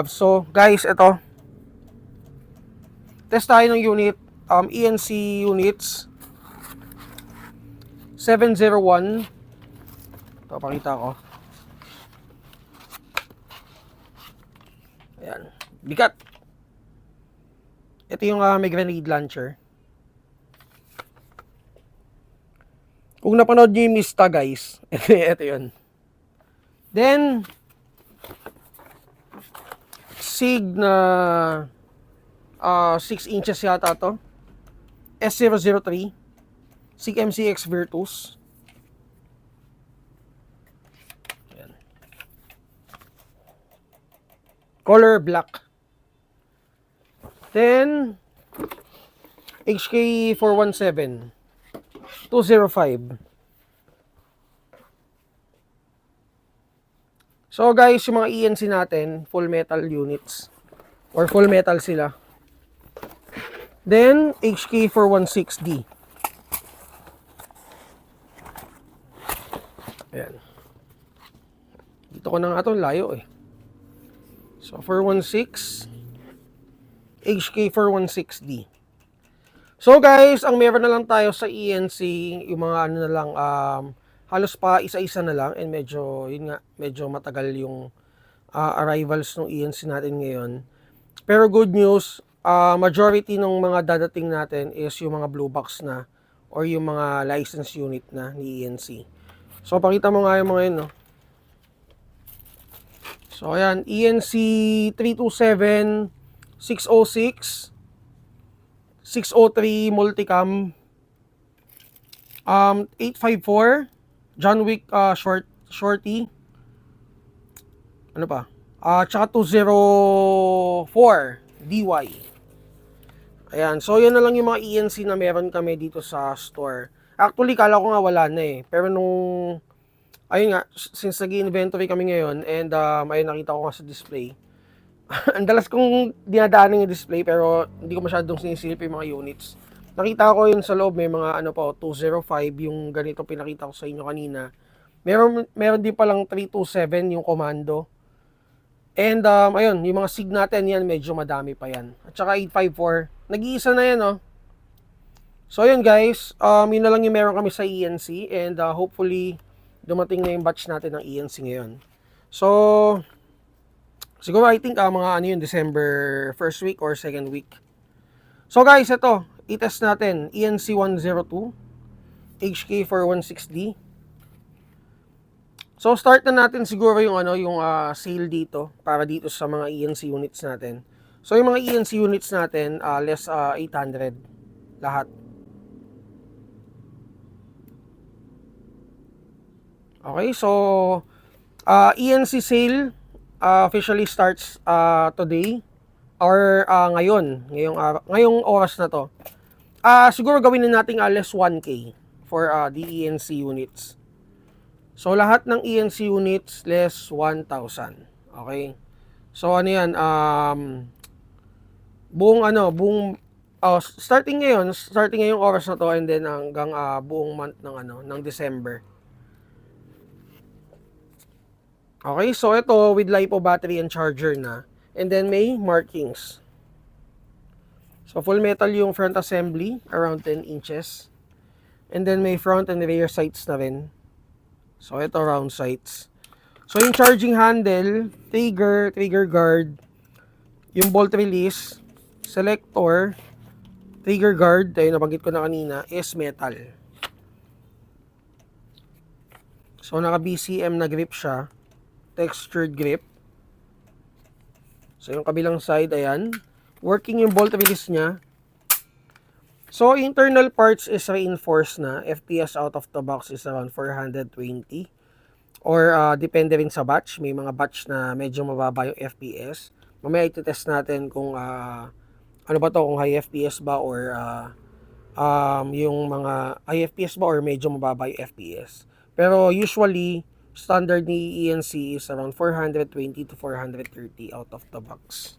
So guys, ito. Test tayo ng unit. ENC units. 701. Ito, pakita ko. Ayan. Bigat. Ito yung may grenade launcher. Kung napanood nyo yung Mista guys, ito yun. Then, SIG na 6 inches yata to. S003. SIG MCX Virtus. Ayan. Color black. Then, HK 417. 205. So guys, yung mga ENC natin, full metal units. Or full metal sila. Then, HK 416D. Ayan. Dito ko na nga ito, layo eh. So, 416. HK 416D. So guys, ang meron na lang tayo sa ENC, yung mga ano na lang, halos pa isa-isa na lang, and medyo, yun nga, medyo matagal yung arrivals ng ENC natin ngayon. Pero good news, majority ng mga dadating natin is yung mga blue box na, or yung mga license unit na ni ENC. So pakita mo nga yung mga yun, no? So ayan, ENC 327, 606, 603 multicam, 854 John Wick shorty, ano pa, tsaka 204 DY. Ayan, so yun na lang yung mga ENC na meron kami dito sa store. Actually kala ko nga wala na eh, pero nung ayun nga, since nag-inventory kami ngayon, and ayun, nakita ko nga sa display. Ang dalas kong dinadaanan yung display, pero hindi ko masyadong sinisilip yung mga units. Nakita ko yun sa loob, may mga ano pa, 205, yung ganito pinakita ko sa inyo kanina. Meron din palang 327 yung commando. And ayun, yung mga SIG natin yan, medyo madami pa yan. At saka 854, nag-iisa na yan, oh. So yun guys, yun na lang yung meron kami sa ENC, and hopefully dumating na yung batch natin ng ENC ngayon. So siguro I think mga ano yun, December first week or second week. So guys, ito, i-test natin ENC 102, HK 416D. So start na natin siguro yung ano, yung sale dito para dito sa mga ENC units natin. So yung mga ENC units natin, less 800 lahat. Okay, so ENC sale officially starts today or ngayong oras na to. Siguro gawin na natin less 1K for the ENC units. So lahat ng ENC units less 1,000. Okay? So ano yan, starting ngayong oras na to, and then hanggang buong month ng December. Okay, so ito with LiPo battery and charger na. And then may markings. So full metal yung front assembly, around 10 inches. And then may front and rear sights na rin. So ito round sights. So yung charging handle, trigger guard, yung bolt release, selector, trigger guard, ayun nabanggit ko na kanina, is metal. So naka BCM na grip siya. Textured grip. So yung kabilang side, ayan. Working yung bolt release niya. So internal parts is reinforced na. FPS out of the box is around 420. Or depende rin sa batch. May mga batch na medyo mababa yung FPS. Mamaya iti-test natin kung ano ba to, kung high FPS ba or yung mga high FPS ba or medyo mababa yung FPS. Pero usually standard ni ENC is around 420 to 430 out of the box.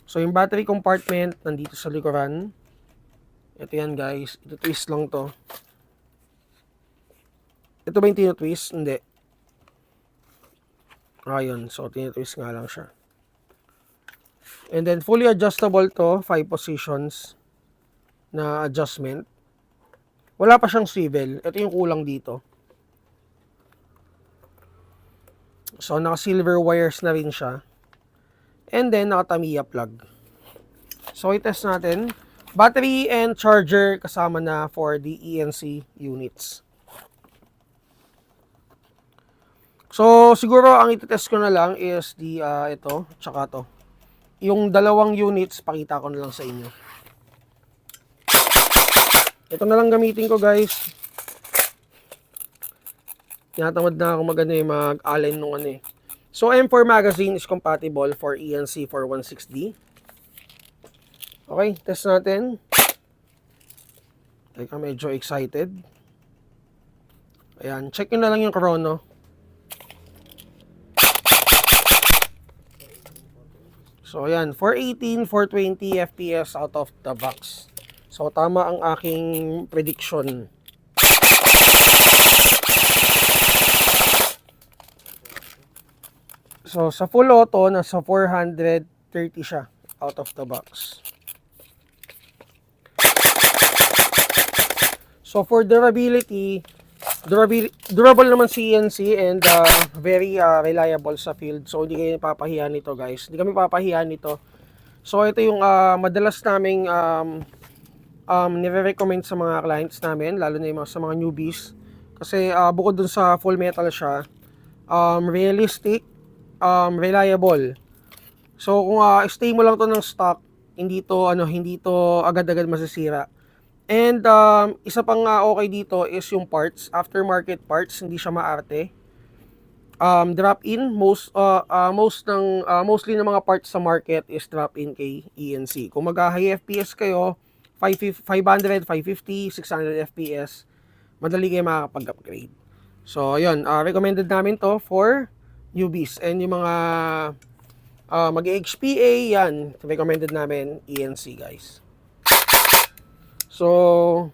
So yung battery compartment nandito sa likuran. Ito yan guys. Ito twist lang to. Ito ba yung tinutwist? Hindi. Ayun, so tinitwist nga lang siya. And then fully adjustable to, 5 positions na adjustment. Wala pa siyang swivel. Ito yung kulang dito. So naka silver wires na rin siya. And then naka Tamiya plug. So i-test natin. Battery and charger kasama na for the ENC units. So siguro ang i-test ko na lang is the ito, tsaka to. Yung dalawang units, pakita ko na lang sa inyo. Ito na lang gamitin ko, guys. Tinatamad na ako mag-align nung ano eh. So M4 magazine is compatible for ENC 416D. Okay, test natin. Teka, medyo excited. Ayan, check nyo na lang yung chrono. So ayan, 418, 420 FPS out of the box. So tama ang aking prediction. So sa full auto, nasa 430 siya out of the box. So for durability, durable naman si ENC and very reliable sa field. So hindi kayo papahiya nito, guys. Hindi kami papahiya nito. So ito yung madalas naming nire-recommend sa mga clients namin, lalo na yung sa mga newbies. Kasi bukod dun sa full metal siya, realistic, reliable. So kung stay mo lang to ng stock, hindi to agad-agad masisira. And isa pang okay dito is yung parts, aftermarket parts, hindi siya maarte. Drop-in, mostly ng mga parts sa market is drop-in kay ENC. Kung mag-high FPS kayo, 500, 550, 600 FPS, madali kayo makakapag-upgrade. So, yun, recommended namin to for newbies. And yung mga mag-HPA, yan, recommended namin ENC, guys. So,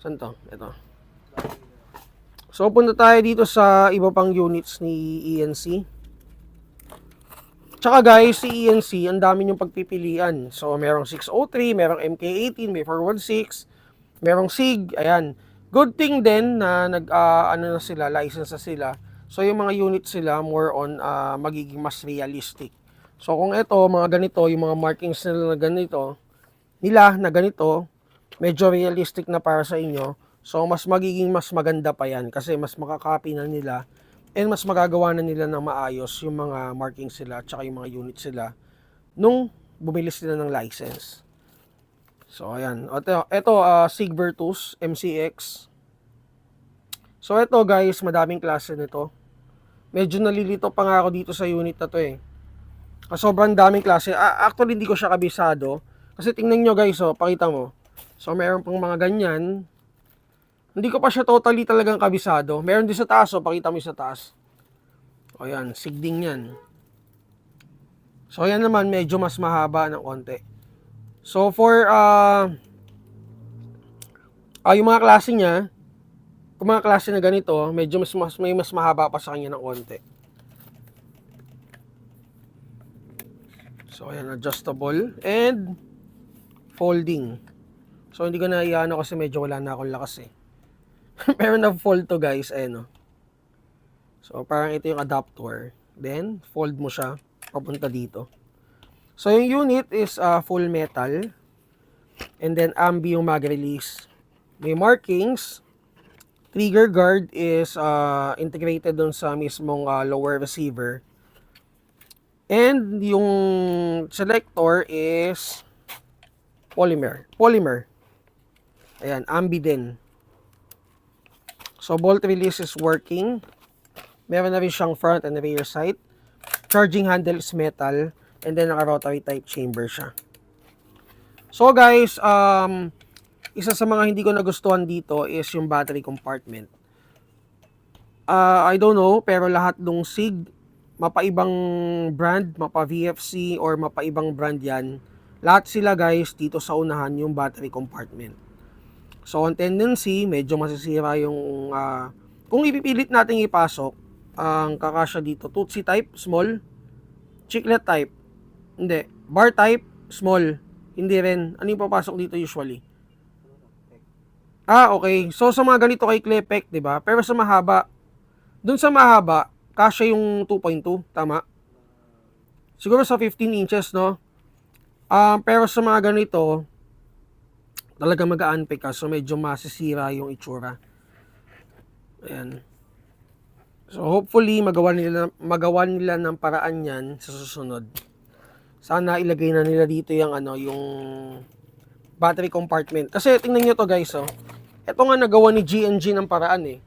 saan to? Ito. So, punta tayo dito sa iba pang units ni ENC. Tsaka guys, si ENC, ang dami yung pagpipilian. So, merong 603, merong MK18, may 416, merong SIG, ayan. Good thing din na na sila, license na sila. So, yung mga units sila, more on magiging mas realistic. So, kung ito, mga ganito, yung mga markings nila na ganito, medyo realistic na para sa inyo. So, mas maganda pa yan kasi mas makakopy na nila and mas magagawa na nila ng maayos yung mga markings sila at saka yung mga units sila nung bumili sila ng license. So, ayan. Ito SIG Virtus MCX. So, ito guys, madaming klase nito. Medyo nalilito pa nga ako dito sa unit na to eh. Sobrang daming klase. Actually, hindi ko siya kabisado. Kasi tingnan nyo guys, pakita mo. So, meron pang mga ganyan. Hindi ko pa siya totally talagang kabisado. Meron din sa taas, pakita mo sa taas. O yan, sigding yan. So, yan naman, medyo mas mahaba ng konti. So, for, yung mga klase niya, kung mga klase na ganito, medyo may mas mahaba pa sa kanya ng konti. So, ayan, adjustable and folding. So, hindi ko na iano kasi medyo wala na akong lakas eh. Pero na-fold to guys, ayan o. So, parang ito yung adapter. Then, fold mo siya, papunta dito. So, yung unit is full metal. And then, ambi yung mag-release. May markings. Trigger guard is integrated dun sa mismong lower receiver. And, yung selector is polymer. Ayan, ambi din. So, bolt release is working. Meron na rin siyang front and rear sight. Charging handle is metal. And then, naka-rotary type chamber siya. So, guys, isa sa mga hindi ko nagustuhan dito is yung battery compartment. I don't know, pero lahat ng SIG, mapaibang brand, mapa VFC, or mapaibang brand yan. Lahat sila, guys, dito sa unahan yung battery compartment. So, ang tendency, medyo masisira yung, kung ipipilit natin ipasok, ang kakasya dito? Tootsie type, small. Chiclet type, hindi. Bar type, small. Hindi rin. Ano yung papasok dito usually? Okay. So, sa mga ganito kay Klepek, di ba? Pero sa mahaba, dun sa mahaba, kasya yung 2.2, tama? Siguro sa 15 inches, no? Pero sa mga ganito, talaga mag-a-unpick ka. So, medyo masisira yung itsura. Ayan. So, hopefully, magawa nila ng paraan yan sa susunod. Sana ilagay na nila dito yung yung battery compartment. Kasi tingnan niyo to guys, oh. Ito nga nagawa ni G&G ng paraan eh.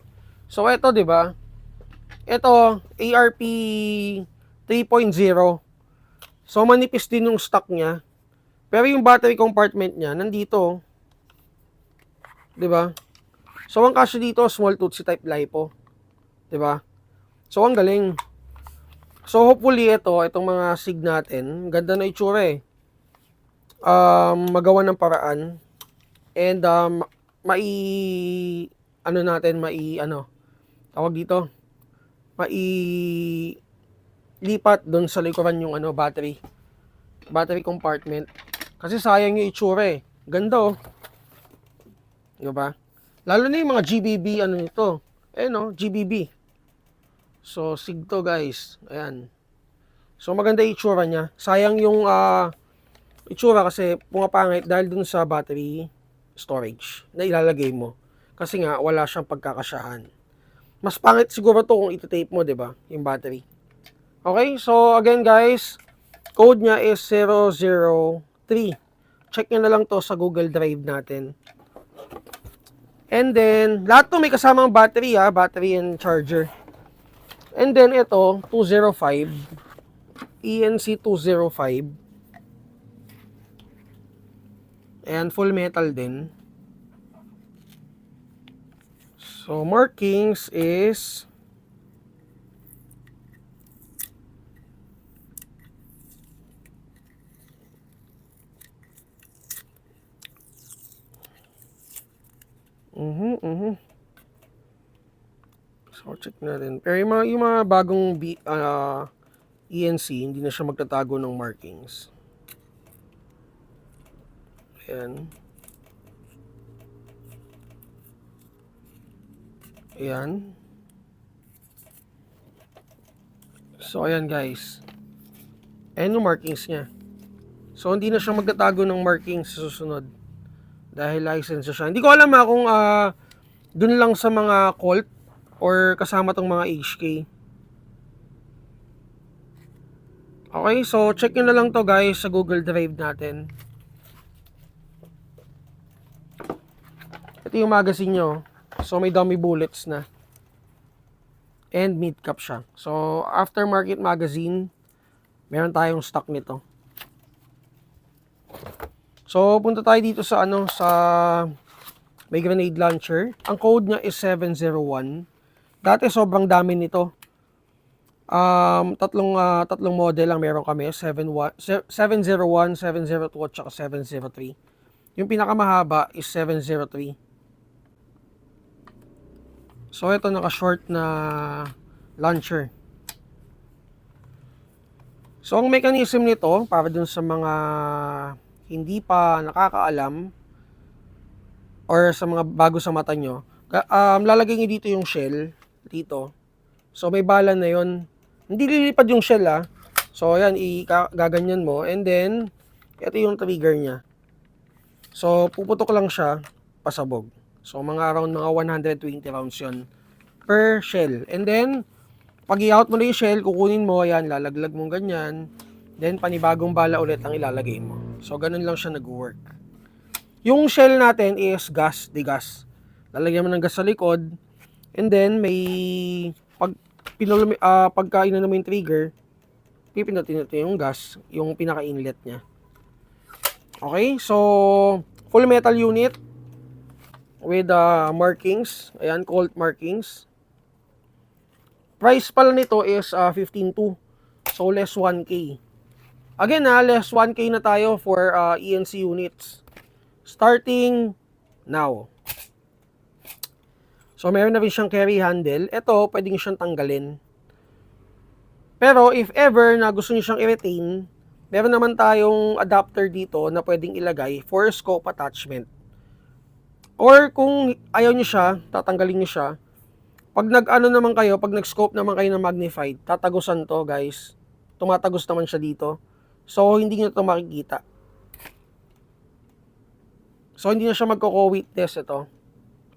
So ito, 'di ba? Ito ARP 3.0. So manipis din yung stock niya. Pero yung battery compartment niya nandito, 'di ba? So ang kasya dito small Tootsie type LiPo, 'di ba? So ang galing. So hopefully itong mga SIG natin, ganda na itsura eh. Magawa ng paraan and tawag dito, lipat doon sa likuran yung battery compartment. Kasi sayang yung itsura eh. Ganda oh. Diba? Lalo na yung mga GBB nito. GBB. So SIG to guys. Ayan. So maganda yung itsura niya. Sayang yung itsura kasi pumapangit dahil dun sa battery storage na ilalagay mo. Kasi nga wala siyang pagkakasyahan. Mas pangit siguro to kung iti-tape mo, 'di ba? Yung battery. Okay? So again guys, code niya is 003. Check niyo na lang to sa Google Drive natin. And then lahat to may kasamang battery, battery and charger. And then ito 205 ENC 205. And full metal din. So markings is So check natin. Pero yung mga bagong ENC, hindi na siya magtatago ng markings. Ayan. Ayan. So ayan guys. Ayan yung markings niya. So hindi na siya magtatago ng markings sa susunod. Dahil license siya. Hindi ko alam kung dun lang sa mga Colt or kasama tong mga HK. Okay, so check nyo na lang to guys sa Google Drive natin. Ito yung magazine nyo. So may dummy bullets na. And mid cap siya. So aftermarket magazine, meron tayong stock nito. So punta tayo dito sa sa may grenade launcher. Ang code niya is 701. Dati sobrang dami nito. Tatlong model lang meron kami, 701, 702 at saka 703. Yung pinakamahaba is 703. So ito naka-short na launcher. So ang mechanism nito para dun sa mga hindi pa nakakaalam or sa mga bago sa mata nyo, lalagay nyo dito yung shell dito. So may bala na yon. Hindi lilipad yung shell So ayan, gaganyan mo and then ito yung trigger niya. So puputok lang siya pasabog. So mga around mga 120 rounds yon per shell. And then pag i-out mo na yung shell, kukunin mo, ayan, lalaglag mo ganyan. Then panibagong bala ulit ang ilalagay mo. So ganun lang siya nag-work. Yung shell natin is gas, degas. Lalagyan mo ng gas sa likod. And then may pagka inano mo yung trigger, pipindutin natin yung gas, yung pinaka-inlet niya. Okay, so full metal unit with markings. Ayan, Colt markings. Price pala nito is 15.2. So less 1K. Again less 1K na tayo for ENC units. Starting now. So meron na rin siyang carry handle. Ito, pwede nyo siyang tanggalin. Pero if ever na gusto niyo siyang i-retain, meron naman tayong adapter dito na pwedeng ilagay for scope attachment. Or kung ayaw niyo siya, tatanggalin niyo siya. Pag nag-ano naman kayo, pag nag-scope naman kayo ng magnified, tatagusan to guys. Tumatagos naman siya dito. So, hindi niyo to makikita. So, hindi na siya magko-co-witness ito.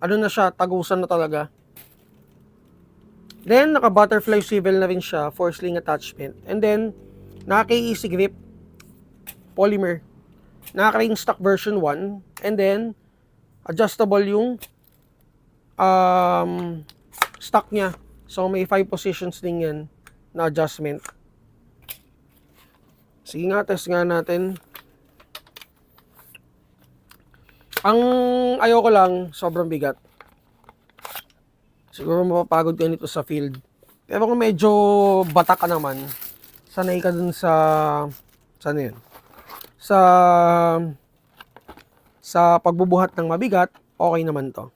Ano na siya, tagusan na talaga. Then, naka-butterfly swivel na rin siya for sling attachment. And then, naka-easy grip polymer. Naka-ring stock version 1. And then, adjustable yung stock niya. So, may 5 positions din yan na adjustment. Sige nga, test nga natin. Ang ayoko lang, sobrang bigat. Siguro mapapagod ka nito sa field. Pero kung medyo bata ka naman, sanay ka dun sa, sana yun? Sa pagbubuhat ng mabigat, okay naman to.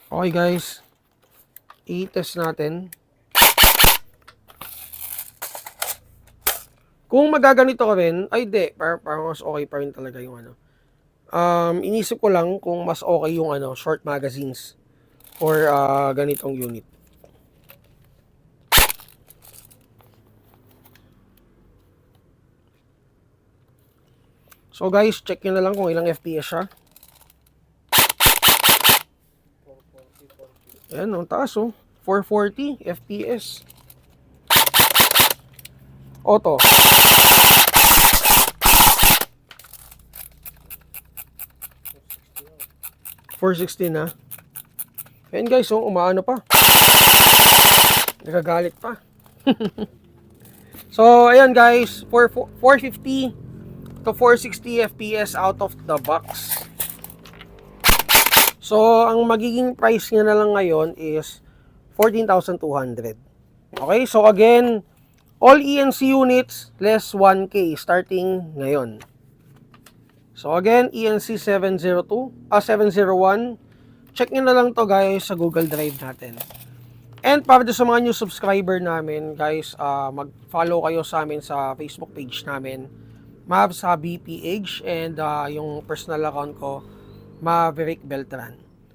Okay guys, i-test natin. Kung magaganito ka rin, ay di, parang mas okay pa rin talaga yung ano. Inisip ko lang kung mas okay yung ano, short magazines or ganitong unit. So guys, check nyo na lang kung ilang FPS siya. Ayan, ang taas oh. 440 FPS. Auto. 460 na. Ayan guys, oh, umaano pa. Nagagalit pa. So, ayan guys, 450 to 460 FPS out of the box. So, ang magiging price niya na lang ngayon is 14,200. Okay, so again, all ENC units less 1K starting ngayon. So again, ENC 701. Check nyo na lang to guys sa Google Drive natin. And para sa mga new subscriber namin, guys, mag-follow kayo sa amin sa Facebook page namin, Mavs BPH, and yung personal account ko, Maverick Beltran.